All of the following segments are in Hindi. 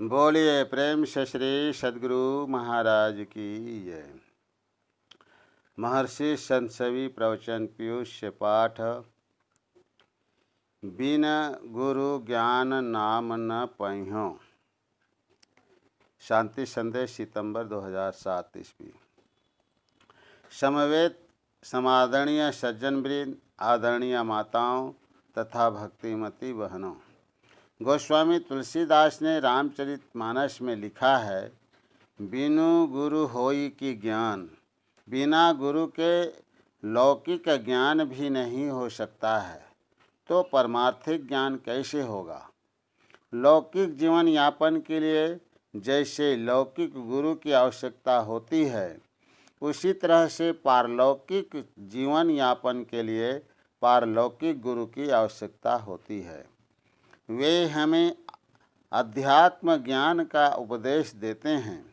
बोलिए प्रेम से श्री सद्गुरु महाराज की जय। महर्षि संतसवी प्रवचन पीयूष पाठ। बिन गुरु ज्ञान नाम न पहियों। शांति संदेश सितंबर 2007 ईस्वी। समवेत समादरणीय सज्जनवृंद, आदरणीय माताओं तथा भक्तिमती बहनों, गोस्वामी तुलसीदास ने रामचरितमानस में लिखा है, बिनु गुरु होई की ज्ञान। बिना गुरु के लौकिक ज्ञान भी नहीं हो सकता है, तो परमार्थिक ज्ञान कैसे होगा। लौकिक जीवन यापन के लिए जैसे लौकिक गुरु की आवश्यकता होती है, उसी तरह से पारलौकिक जीवन यापन के लिए पारलौकिक गुरु की आवश्यकता होती है। वे हमें अध्यात्म ज्ञान का उपदेश देते हैं।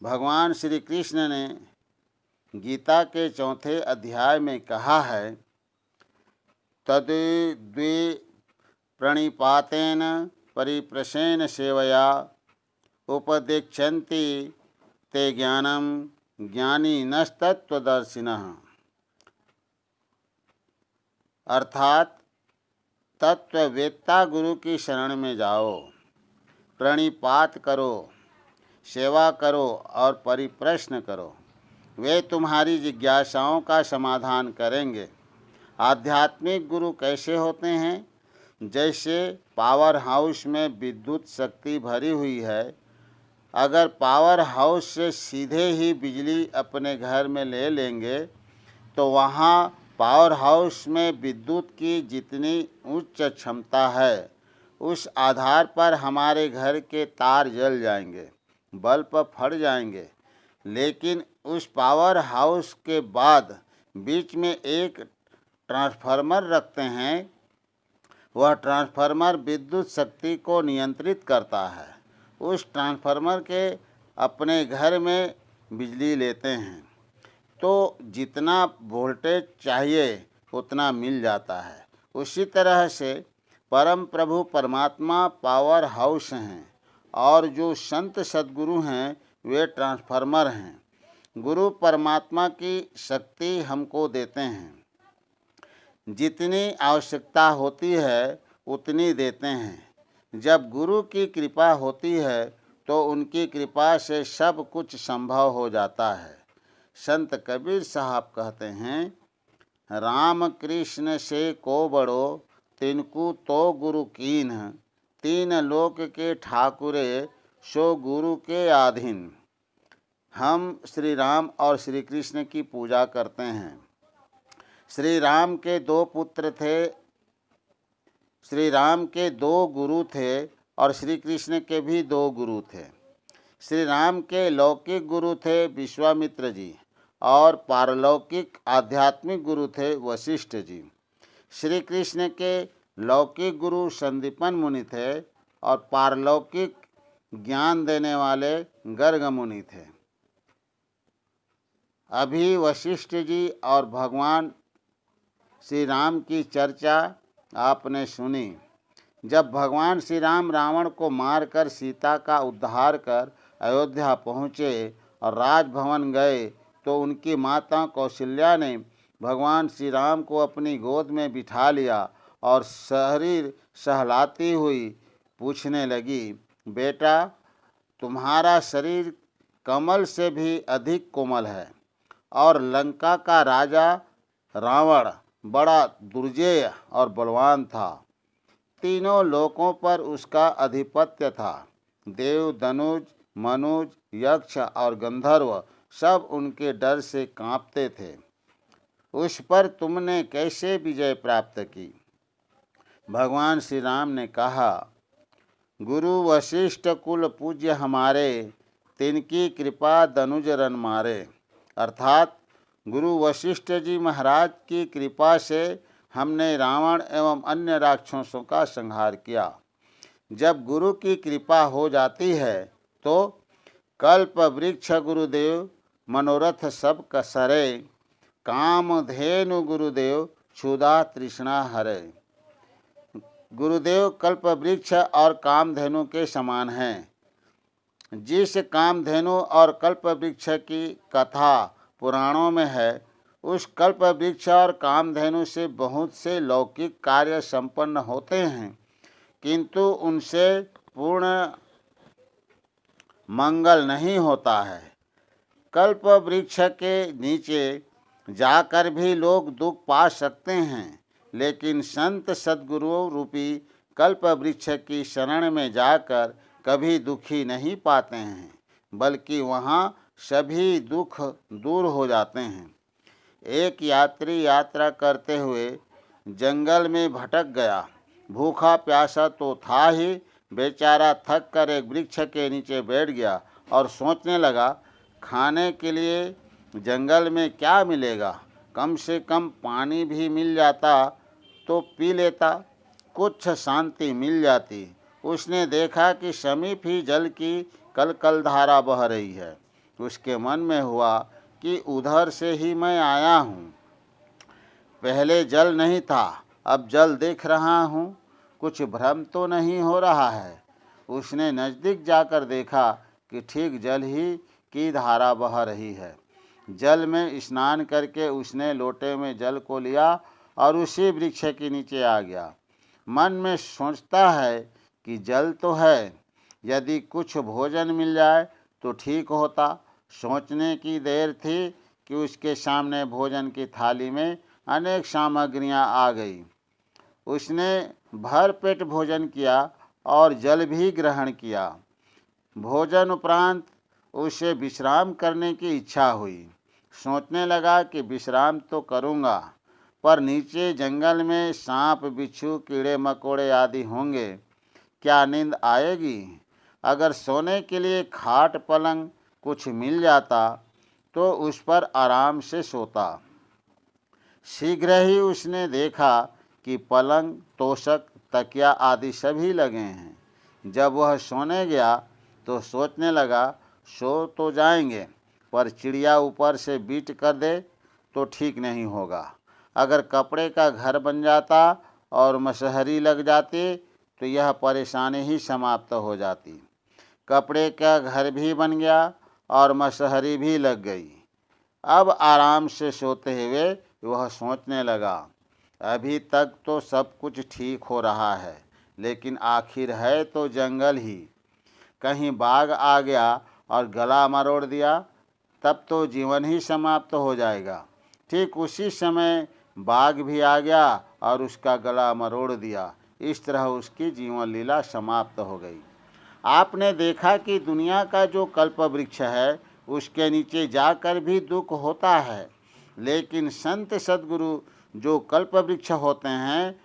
भगवान श्री कृष्ण ने गीता के 4 अध्याय में कहा है, तद्वि प्रणिपातेन परिप्रसेन सेवया उपदेक्षन्ति ते ज्ञानम ज्ञानिनस्तत्त्वदर्शिनः। अर्थात तत्ववेत्ता गुरु की शरण में जाओ, प्रणिपात करो, सेवा करो और परिप्रश्न करो। वे तुम्हारी जिज्ञासाओं का समाधान करेंगे। आध्यात्मिक गुरु कैसे होते हैं? जैसे पावर हाउस में विद्युत शक्ति भरी हुई है, अगर पावर हाउस से सीधे ही बिजली अपने घर में ले लेंगे तो वहाँ पावर हाउस में विद्युत की जितनी उच्च क्षमता है, उस आधार पर हमारे घर के तार जल जाएंगे, बल्ब फट जाएंगे। लेकिन उस पावर हाउस के बाद बीच में एक ट्रांसफार्मर रखते हैं। वह ट्रांसफार्मर विद्युत शक्ति को नियंत्रित करता है। उस ट्रांसफार्मर के अपने घर में बिजली लेते हैं तो जितना वोल्टेज चाहिए उतना मिल जाता है। उसी तरह से परम प्रभु परमात्मा पावर हाउस हैं और जो संत सद्गुरु हैं वे ट्रांसफार्मर हैं। गुरु परमात्मा की शक्ति हमको देते हैं, जितनी आवश्यकता होती है उतनी देते हैं। जब गुरु की कृपा होती है तो उनकी कृपा से सब कुछ संभव हो जाता है। संत कबीर साहब कहते हैं, राम कृष्ण से को बड़ो तिनको तो गुरु कीन, तीन लोक के ठाकुरे सो गुरु के आधीन। हम श्री राम और श्री कृष्ण की पूजा करते हैं। श्री राम के 2 पुत्र थे, श्री राम के 2 गुरु थे और श्री कृष्ण के भी 2 गुरु थे। श्री राम के लौकिक गुरु थे विश्वामित्र जी और पारलौकिक आध्यात्मिक गुरु थे वशिष्ठ जी। श्री कृष्ण के लौकिक गुरु संदीपन मुनि थे और पारलौकिक ज्ञान देने वाले गर्ग मुनि थे। अभी वशिष्ठ जी और भगवान श्री राम की चर्चा आपने सुनी। जब भगवान श्री राम रावण को मारकर सीता का उद्धार कर अयोध्या पहुँचे और राजभवन गए तो उनकी माता कौशल्या ने भगवान श्री राम को अपनी गोद में बिठा लिया और शरीर सहलाती हुई पूछने लगी, बेटा, तुम्हारा शरीर कमल से भी अधिक कोमल है और लंका का राजा रावण बड़ा दुर्जेय और बलवान था। तीनों लोकों पर उसका अधिपत्य था। देव, दनुज, मनुज, यक्ष और गंधर्व सब उनके डर से कांपते थे। उस पर तुमने कैसे विजय प्राप्त की? भगवान श्री राम ने कहा, गुरु वशिष्ठ कुल पूज्य हमारे, तिनकी कृपा दनुज रन मारे। अर्थात गुरु वशिष्ठ जी महाराज की कृपा से हमने रावण एवं अन्य राक्षसों का संहार किया। जब गुरु की कृपा हो जाती है तो कल्प वृक्ष गुरुदेव मनोरथ सब कसरे, काम धेनु गुरुदेव क्षुधा तृष्णा हरे। गुरुदेव कल्प वृक्ष और कामधेनु के समान हैं। जिस कामधेनु और कल्प वृक्ष की कथा पुराणों में है, उस कल्प वृक्ष और कामधेनु से बहुत से लौकिक कार्य संपन्न होते हैं, किंतु उनसे पूर्ण मंगल नहीं होता है। कल्प वृक्ष के नीचे जाकर भी लोग दुख पा सकते हैं, लेकिन संत सद्गुरुओं रूपी कल्प वृक्ष की शरण में जाकर कभी दुखी नहीं पाते हैं, बल्कि वहाँ सभी दुख दूर हो जाते हैं। एक यात्री यात्रा करते हुए जंगल में भटक गया। भूखा प्यासा तो था ही, बेचारा थक कर एक वृक्ष के नीचे बैठ गया और सोचने लगा, खाने के लिए जंगल में क्या मिलेगा, कम से कम पानी भी मिल जाता तो पी लेता, कुछ शांति मिल जाती। उसने देखा कि समीप ही जल की कलकल धारा बह रही है। उसके मन में हुआ कि उधर से ही मैं आया हूँ, पहले जल नहीं था, अब जल देख रहा हूँ, कुछ भ्रम तो नहीं हो रहा है। उसने नज़दीक जाकर देखा कि ठीक जल ही की धारा बह रही है। जल में स्नान करके उसने लोटे में जल को लिया और उसी वृक्ष के नीचे आ गया। मन में सोचता है कि जल तो है, यदि कुछ भोजन मिल जाए तो ठीक होता। सोचने की देर थी कि उसके सामने भोजन की थाली में अनेक सामग्रियां आ गई। उसने भर पेट भोजन किया और जल भी ग्रहण किया। भोजन उपरांत उसे विश्राम करने की इच्छा हुई। सोचने लगा कि विश्राम तो करूँगा, पर नीचे जंगल में सांप, बिच्छू, कीड़े मकोड़े आदि होंगे, क्या नींद आएगी? अगर सोने के लिए खाट पलंग कुछ मिल जाता तो उस पर आराम से सोता। शीघ्र ही उसने देखा कि पलंग, तोशक, तकिया आदि सभी लगे हैं। जब वह सोने गया तो सोचने लगा, सो तो जाएंगे, पर चिड़िया ऊपर से बीट कर दे तो ठीक नहीं होगा। अगर कपड़े का घर बन जाता और मसहरी लग जाती तो यह परेशानी ही समाप्त हो जाती। कपड़े का घर भी बन गया और मसहरी भी लग गई। अब आराम से सोते हुए वह सोचने लगा, अभी तक तो सब कुछ ठीक हो रहा है, लेकिन आखिर है तो जंगल ही। कहीं बाघ आ गया और गला मरोड़ दिया, तब तो जीवन ही समाप्त हो जाएगा। ठीक उसी समय बाघ भी आ गया और उसका गला मरोड़ दिया। इस तरह उसकी जीवन लीला समाप्त हो गई। आपने देखा कि दुनिया का जो कल्प वृक्ष है, उसके नीचे जाकर भी दुख होता है, लेकिन संत सद्गुरु जो कल्प वृक्ष होते हैं,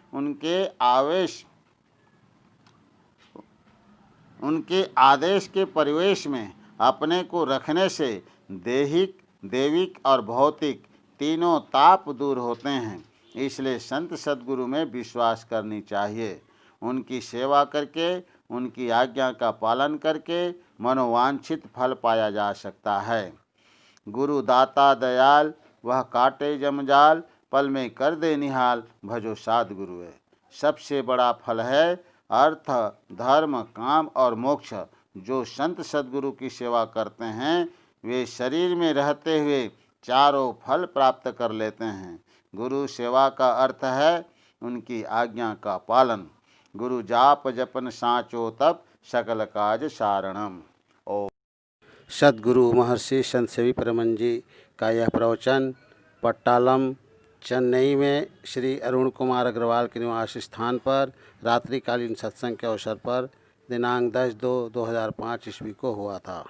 उनके आदेश के परिवेश में अपने को रखने से देहिक, देविक और भौतिक तीनों ताप दूर होते हैं। इसलिए संत सद्गुरु में विश्वास करनी चाहिए। उनकी सेवा करके, उनकी आज्ञा का पालन करके मनोवांछित फल पाया जा सकता है। गुरु दाता दयाल, वह काटे जमजाल, पल में कर दे निहाल, भजो साध गुरु है। सबसे बड़ा फल है अर्थ, धर्म, काम और मोक्ष। जो संत सद्गुरु की सेवा करते हैं, वे शरीर में रहते हुए चारों फल प्राप्त कर लेते हैं। गुरु सेवा का अर्थ है उनकी आज्ञा का पालन। गुरु जाप जपन साचो तप, सकल काज सारणम। ओ सद्गुरु महर्षि संत सेवी परमन जी का यह प्रवचन पट्टालम, चेन्नई में श्री अरुण कुमार अग्रवाल के निवास स्थान पर रात्रिकालीन सत्संग के अवसर पर दिनांक 10/2/2005 ईस्वी को हुआ था।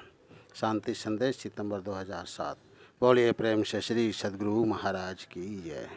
शांति संदेश सितंबर 2007। बोलिए प्रेम से श्री सद्गुरु महाराज की जय।